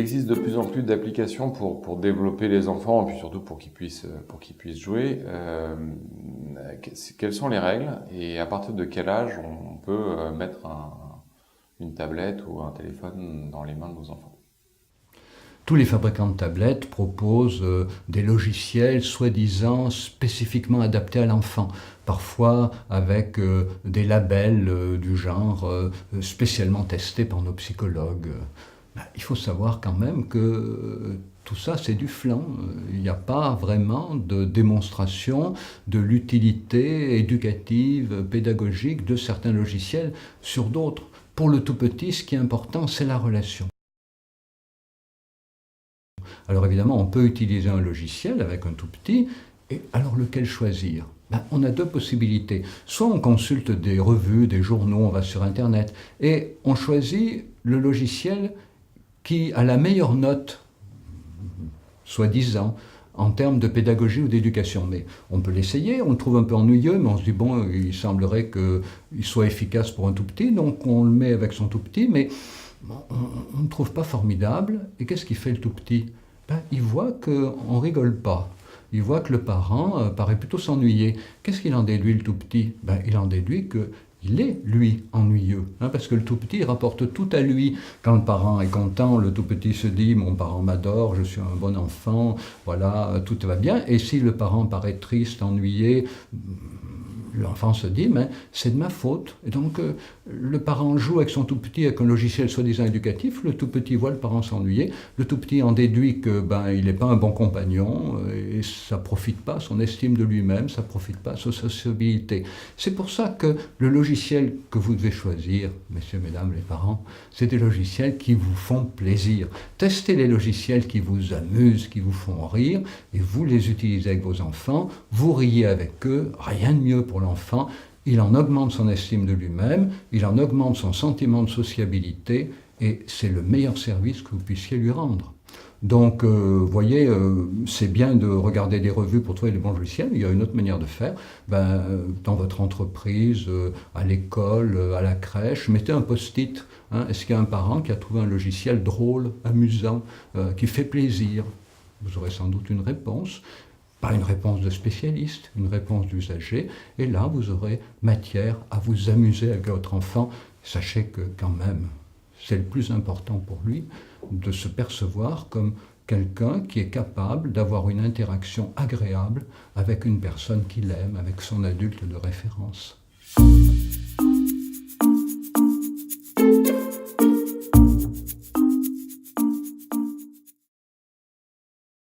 existe de plus en plus d'applications pour développer les enfants, et puis surtout pour qu'ils puissent jouer. Quelles sont les règles et à partir de quel âge on peut mettre une tablette ou un téléphone dans les mains de nos enfants? Tous les fabricants de tablettes proposent des logiciels soi-disant spécifiquement adaptés à l'enfant, parfois avec des labels du genre spécialement testés par nos psychologues. Il faut savoir quand même que tout ça, c'est du flan. Il n'y a pas vraiment de démonstration de l'utilité éducative, pédagogique de certains logiciels sur d'autres. Pour le tout petit, ce qui est important, c'est la relation. Alors évidemment, on peut utiliser un logiciel avec un tout petit, et alors lequel choisir? On a deux possibilités. Soit on consulte des revues, des journaux, on va sur Internet, et on choisit le logiciel qui a la meilleure note, soi-disant, en termes de pédagogie ou d'éducation. Mais on peut l'essayer, on le trouve un peu ennuyeux, mais on se dit, bon, il semblerait qu'il soit efficace pour un tout petit, donc on le met avec son tout petit, mais on ne trouve pas formidable. Et qu'est-ce qu'il fait le tout petit? Il voit qu'on ne rigole pas. Il voit que le parent paraît plutôt s'ennuyer. Qu'est-ce qu'il en déduit, le tout petit? Il en déduit qu'il est, lui, ennuyeux. Parce que le tout petit rapporte tout à lui. Quand le parent est content, le tout petit se dit « mon parent m'adore, je suis un bon enfant, voilà, tout va bien ». Et si le parent paraît triste, ennuyé, l'enfant se dit « c'est de ma faute ». Et donc le parent joue avec son tout petit avec un logiciel soi-disant éducatif, le tout petit voit le parent s'ennuyer, le tout petit en déduit que il n'est pas un bon compagnon et ça ne profite pas à son estime de lui-même, ça ne profite pas à sa sociabilité. C'est pour ça que le logiciel que vous devez choisir, messieurs, mesdames les parents, c'est des logiciels qui vous font plaisir. Testez les logiciels qui vous amusent, qui vous font rire, et vous les utilisez avec vos enfants, vous riez avec eux, rien de mieux pour l'enfant. Il en augmente son estime de lui-même, il en augmente son sentiment de sociabilité, et c'est le meilleur service que vous puissiez lui rendre. Donc, voyez, c'est bien de regarder des revues pour trouver les bons logiciels, mais il y a une autre manière de faire. Dans votre entreprise, à l'école, à la crèche, mettez un post-it. Est-ce qu'il y a un parent qui a trouvé un logiciel drôle, amusant, qui fait plaisir? Vous aurez sans doute une réponse. Pas une réponse de spécialiste, une réponse d'usager, et là vous aurez matière à vous amuser avec votre enfant. Sachez que quand même, c'est le plus important pour lui de se percevoir comme quelqu'un qui est capable d'avoir une interaction agréable avec une personne qu'il aime, avec son adulte de référence.